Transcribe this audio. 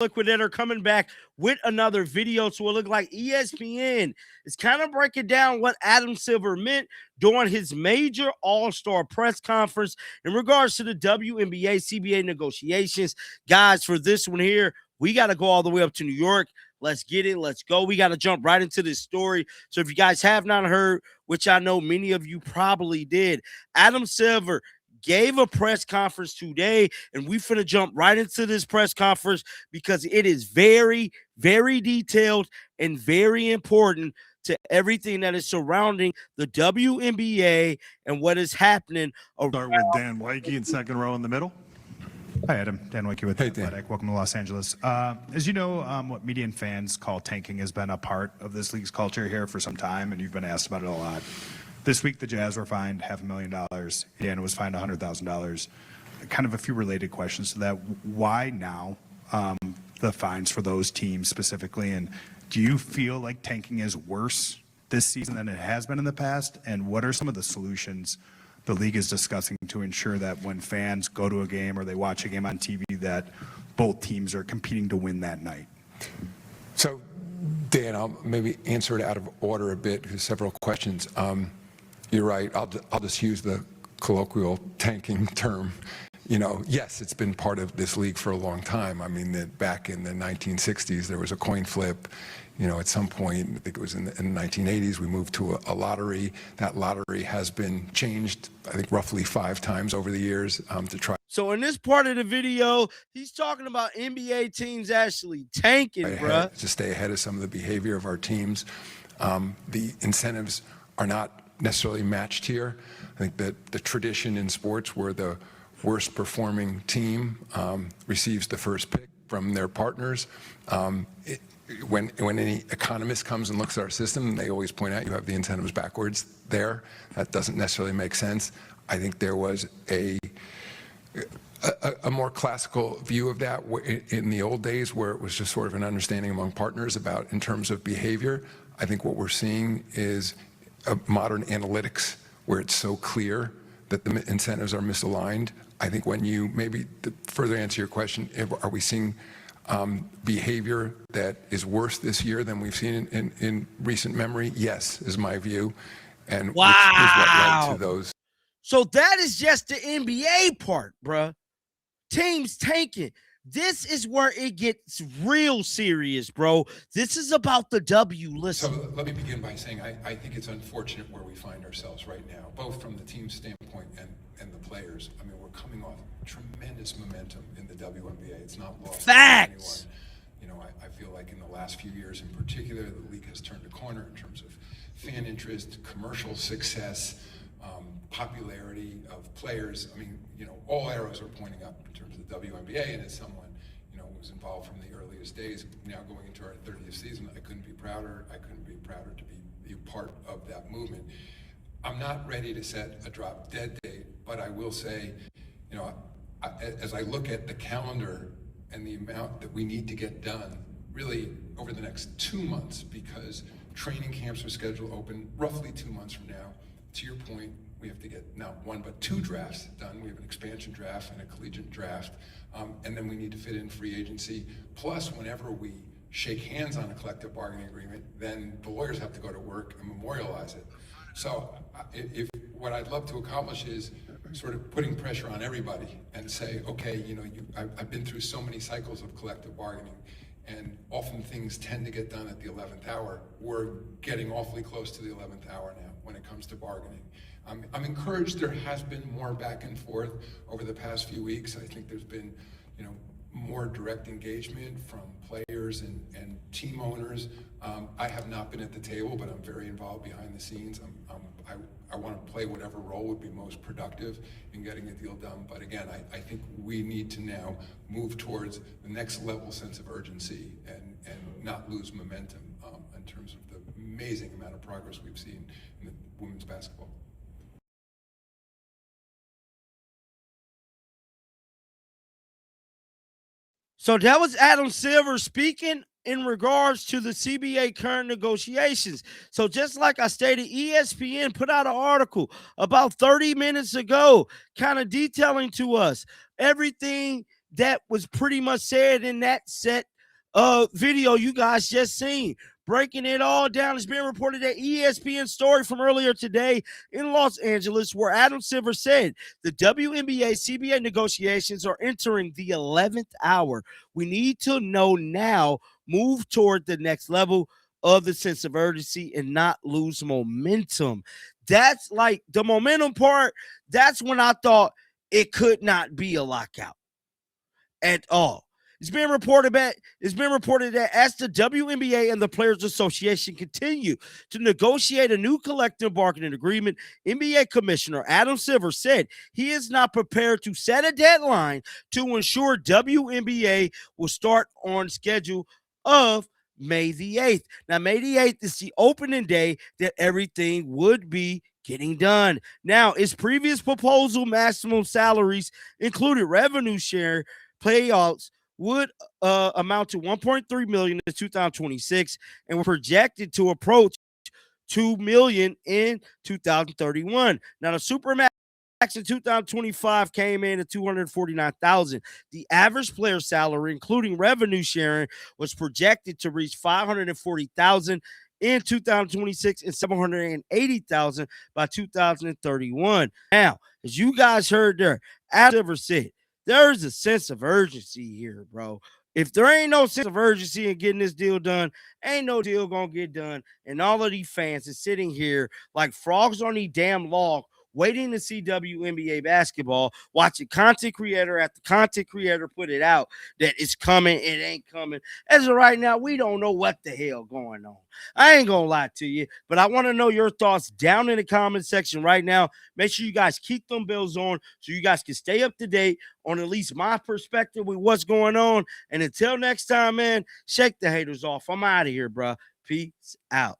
Liquidator coming back with another video. So it look like ESPN is kind of breaking down what Adam Silver meant during his major all-star press conference in regards to the WNBA CBA negotiations. Guys, for this one here, we got to go all the way up to New York. Let's get it. Let's go. We got to jump right into this story. So if you guys have not heard, which I know many of you probably did, Adam Silver gave a press conference today, and we finna jump right into this press conference because it is very, very detailed and very important to everything that is surrounding the WNBA and what is happening. Start with Dan Wakey in second row in the middle. Hi, Adam. Dan Wakey with The Athletic. Welcome to Los Angeles. As you know, what media and fans call tanking has been a part of this league's culture here for some time, and you've been asked about it a lot. This week, the Jazz were fined $500,000. Indiana was fined $100,000. Kind of a few related questions to that. Why now the fines for those teams specifically? And do you feel like tanking is worse this season than it has been in the past? And what are some of the solutions the league is discussing to ensure that when fans go to a game or they watch a game on TV that both teams are competing to win that night? So, Dan, I'll maybe answer it out of order a bit. There's several questions. You're right. I'll just use the colloquial tanking term. You know, yes, it's been part of this league for a long time. I mean, back in the 1960s, there was a coin flip. You know, at some point, I think it was in the 1980s, we moved to a lottery. That lottery has been changed, I think, roughly 5 times over the years to try. So in this part of the video, he's talking about NBA teams actually tanking, bruh. To stay ahead of some of the behavior of our teams. The incentives are not necessarily matched here. I think that the tradition in sports where the worst performing team receives the first pick from their partners. When any economist comes and looks at our system, they always point out you have the incentives backwards there. That doesn't necessarily make sense. I think there was a more classical view of that in the old days where it was just sort of an understanding among partners about in terms of behavior. I think what we're seeing is modern analytics where it's so clear that the incentives are misaligned. I think when you, maybe to further answer your question, are we seeing behavior that is worse this year than we've seen in recent memory? Yes, is my view. And wow. Which is what led to those. So that is just the NBA part, bruh. Teams tanking. This is where it gets real serious, bro. This is about the W. Listen. So let me begin by saying I think it's unfortunate where we find ourselves right now, both from the team standpoint and the players. I mean, we're coming off tremendous momentum in the WNBA. It's not lost Facts. to anyone. You know, I feel like in the last few years in particular, the league has turned a corner in terms of fan interest, commercial success, popularity of players. I mean, you know, all arrows are pointing up in terms of the WNBA, and as someone, you know, who was involved from the earliest days, now going into our 30th season, I couldn't be prouder. I couldn't be prouder to be a part of that movement. I'm not ready to set a drop dead date, but I will say, you know, as I look at the calendar and the amount that we need to get done, really over the next 2 months, because training camps are scheduled open roughly 2 months from now. To your point, we have to get not 1 but 2 drafts done. We have an expansion draft and a collegiate draft, and then we need to fit in free agency. Plus, whenever we shake hands on a collective bargaining agreement, then the lawyers have to go to work and memorialize it. So if what I'd love to accomplish is sort of putting pressure on everybody and say, okay, you know, I've been through so many cycles of collective bargaining, and often things tend to get done at the 11th hour. We're getting awfully close to the 11th hour now when it comes to bargaining. I'm encouraged there has been more back and forth over the past few weeks. I think there's been, you know, more direct engagement from players and team owners. I have not been at the table, but I'm very involved behind the scenes. I want to play whatever role would be most productive in getting a deal done. But again, I think we need to now move towards the next level sense of urgency and not lose momentum in terms of the amazing amount of progress we've seen in the women's basketball. So that was Adam Silver speaking in regards to the CBA current negotiations. So just like I stated, ESPN put out an article about 30 minutes ago, kind of detailing to us everything that was pretty much said in that set video you guys just seen. Breaking it all down, it's being reported that ESPN story from earlier today in Los Angeles, where Adam Silver said the WNBA CBA negotiations are entering the 11th hour. We need to know now, move toward the next level of the sense of urgency and not lose momentum. That's like the momentum part. That's when I thought it could not be a lockout at all. It's been reported that as the WNBA and the Players Association continue to negotiate a new collective bargaining agreement, NBA Commissioner Adam Silver said he is not prepared to set a deadline to ensure WNBA will start on schedule of May the 8th. Now, May the 8th is the opening day that everything would be getting done. Now, its previous proposal maximum salaries included revenue share payouts would amount to $1.3 million in 2026 and were projected to approach $2 million in 2031. Now, the Supermax in 2025 came in at $249,000. The average player salary, including revenue sharing, was projected to reach $540,000 in 2026 and $780,000 by 2031. Now, as you guys heard there, Adam Silver said, there's a sense of urgency here, bro. If there ain't no sense of urgency in getting this deal done, ain't no deal gonna get done. And all of these fans are sitting here like frogs on these damn log, waiting to see WNBA basketball, watching content creator after content creator put it out that it's coming, it ain't coming. As of right now, we don't know what the hell going on. I ain't gonna lie to you, but I want to know your thoughts down in the comment section right now. Make sure you guys keep them bills on so you guys can stay up to date on at least my perspective with what's going on. And until next time, man, shake the haters off. I'm out of here, bro. Peace out.